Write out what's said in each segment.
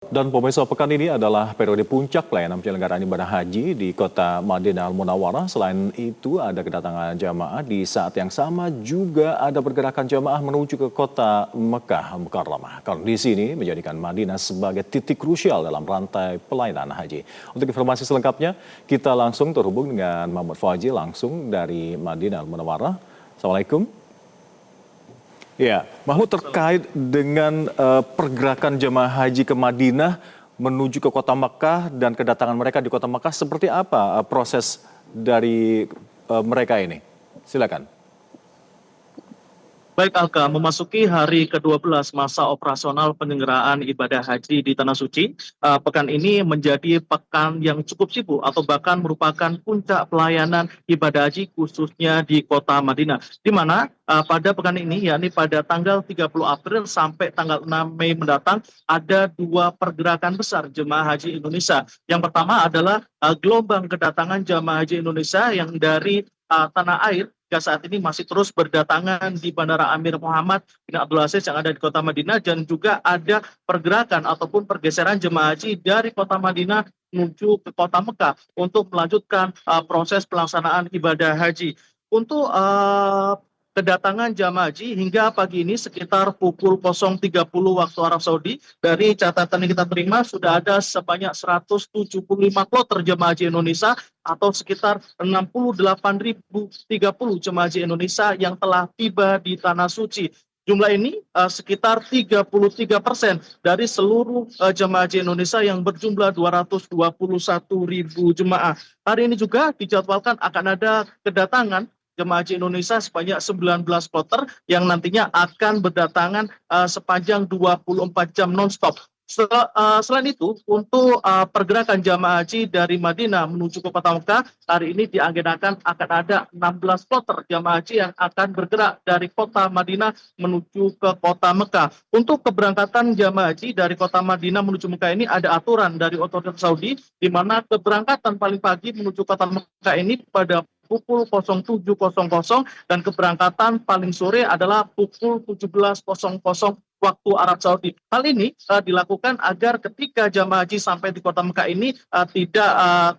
Dan pemirsa, pekan ini adalah periode puncak pelayanan penyelenggaraan ibadah haji di kota Madinah Al-Munawwarah. Selain itu ada kedatangan jamaah di saat yang sama juga ada pergerakan jamaah menuju ke kota Mekah Al-Mukarramah. Kondisi ini menjadikan Madinah sebagai titik krusial dalam rantai pelayanan haji. Untuk informasi selengkapnya, kita langsung terhubung dengan Muhammad Fauzi langsung dari Madinah Al-Munawwarah. Assalamualaikum. Ya, Mahmud, terkait dengan pergerakan jemaah haji ke Madinah menuju ke kota Makkah dan kedatangan mereka di kota Makkah, seperti apa proses dari mereka ini? Silakan. Baik Alka, memasuki hari ke-12 masa operasional penyelenggaraan ibadah haji di Tanah Suci, pekan ini menjadi pekan yang cukup sibuk atau bahkan merupakan puncak pelayanan ibadah haji khususnya di kota Madinah. Di mana pada pekan ini, yakni pada tanggal 30 April sampai tanggal 6 Mei mendatang, ada dua pergerakan besar jemaah haji Indonesia. Yang pertama adalah gelombang kedatangan jemaah haji Indonesia yang dari tanah air hingga saat ini masih terus berdatangan di Bandara Amir Muhammad bin Abdul Aziz yang ada di kota Madinah, dan juga ada pergerakan ataupun pergeseran jemaah haji dari kota Madinah menuju ke kota Mekah untuk melanjutkan proses pelaksanaan ibadah haji. Untuk kedatangan jamaah haji hingga pagi ini sekitar pukul 0.30 waktu Arab Saudi, dari catatan yang kita terima sudah ada sebanyak 175 kloter jemaah haji Indonesia atau sekitar 68.030 jemaah haji Indonesia yang telah tiba di Tanah Suci. Jumlah ini sekitar 33% dari seluruh jemaah haji Indonesia yang berjumlah 221.000 jemaah. Hari ini juga dijadwalkan akan ada kedatangan jemaah haji Indonesia sebanyak 19 kloter yang nantinya akan berdatangan sepanjang 24 jam non-stop. Selain itu, untuk pergerakan jamaah haji dari Madinah menuju ke kota Mekah, hari ini diagendakan akan ada 16 kloter jamaah haji yang akan bergerak dari kota Madinah menuju ke kota Mekah. Untuk keberangkatan jamaah haji dari kota Madinah menuju Mekah ini ada aturan dari otoritas Saudi, di mana keberangkatan paling pagi menuju kota Mekah ini pada pukul 07.00 dan keberangkatan paling sore adalah pukul 17.00 waktu Arab Saudi. Hal ini dilakukan agar ketika jamaah haji sampai di kota Mekah ini tidak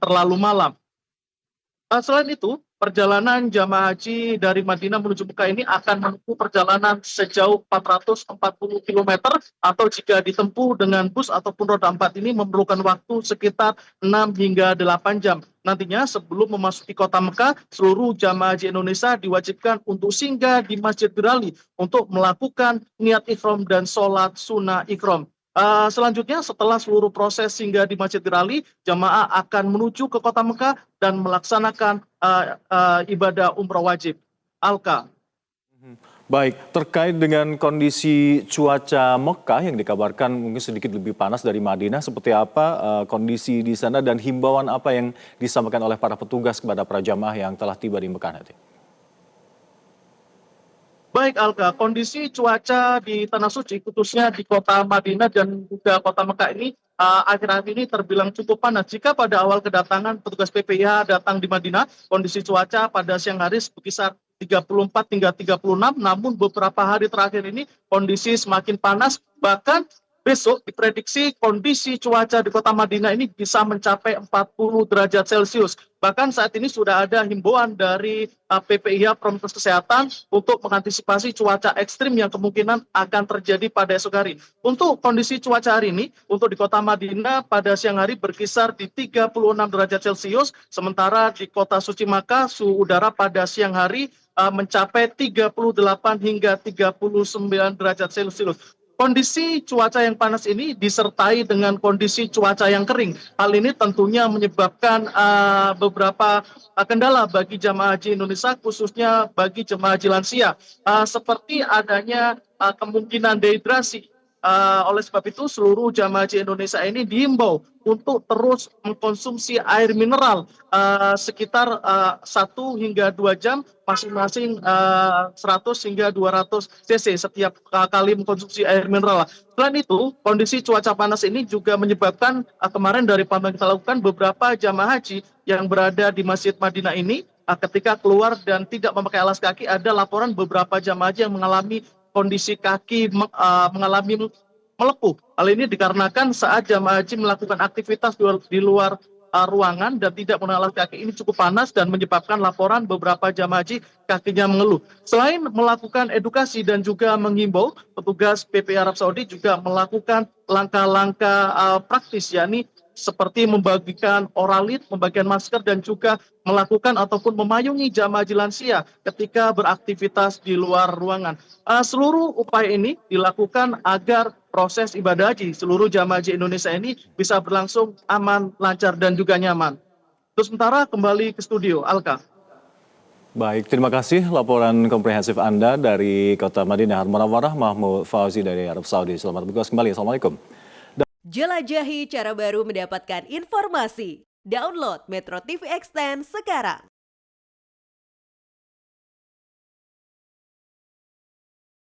terlalu malam. Selain itu, perjalanan jamaah haji dari Madinah menuju Mekah ini akan menempuh perjalanan sejauh 440 km, atau jika ditempuh dengan bus ataupun roda 4 ini memerlukan waktu sekitar 6 hingga 8 jam. Nantinya sebelum memasuki kota Mekah, seluruh jamaah haji Indonesia diwajibkan untuk singgah di Masjid Birali untuk melakukan niat ikhram dan sholat sunnah ikhram. Selanjutnya, setelah seluruh proses singgah di Masjid Birali, jamaah akan menuju ke kota Mekah dan melaksanakan ibadah umroh wajib. Alka. Baik, terkait dengan kondisi cuaca Mekah yang dikabarkan mungkin sedikit lebih panas dari Madinah, seperti apa kondisi di sana dan himbauan apa yang disampaikan oleh para petugas kepada para jamaah yang telah tiba di Mekah nanti? Baik Alka, kondisi cuaca di Tanah Suci khususnya di kota Madinah dan juga kota Mekah ini akhir-akhir ini terbilang cukup panas. Jika pada awal kedatangan petugas PPIH datang di Madinah, kondisi cuaca pada siang hari berkisar 34 hingga 36, namun beberapa hari terakhir ini kondisi semakin panas. Bahkan besok diprediksi kondisi cuaca di kota Madinah ini bisa mencapai 40 derajat Celcius. Bahkan saat ini sudah ada himbauan dari PPIH Promtes Kesehatan untuk mengantisipasi cuaca ekstrim yang kemungkinan akan terjadi pada esok hari. Untuk kondisi cuaca hari ini, untuk di kota Madinah pada siang hari berkisar di 36 derajat Celcius, sementara di kota suci Makkah suhu udara pada siang hari mencapai 38 hingga 39 derajat Celcius. Kondisi cuaca yang panas ini disertai dengan kondisi cuaca yang kering. Hal ini tentunya menyebabkan beberapa kendala bagi jamaah haji Indonesia, khususnya bagi jemaah haji lansia, seperti adanya kemungkinan dehidrasi. Oleh sebab itu, seluruh jamaah haji Indonesia ini diimbau untuk terus mengkonsumsi air mineral sekitar 1 hingga 2 jam, masing-masing 100 hingga 200 cc setiap kali mengkonsumsi air mineral. Selain itu, kondisi cuaca panas ini juga menyebabkan kemarin dari pantauan kita lakukan, beberapa jamaah haji yang berada di Masjid Madinah ini ketika keluar dan tidak memakai alas kaki, ada laporan beberapa jamaah haji yang mengalami kondisi kaki mengalami melepuh. Hal ini dikarenakan saat jamaah haji melakukan aktivitas di luar ruangan dan tidak mengenal alas kaki ini cukup panas dan menyebabkan laporan beberapa jamaah haji kakinya mengeluh. Selain melakukan edukasi dan juga menghimbau, petugas PPI Arab Saudi juga melakukan langkah-langkah praktis, yakni seperti membagikan oralit, membagikan masker, dan juga melakukan ataupun memayungi jamaah haji lansia ketika beraktivitas di luar ruangan. Seluruh upaya ini dilakukan agar proses ibadah haji seluruh jamaah haji Indonesia ini bisa berlangsung aman, lancar, dan juga nyaman. Terus sementara kembali ke studio, Alka. Baik, terima kasih laporan komprehensif Anda dari Kota Madinah Al Munawwarah, Mahmud Fauzi dari Arab Saudi. Selamat bertugas kembali. Assalamualaikum. Jelajahi cara baru mendapatkan informasi. Download Metro TV Extend sekarang.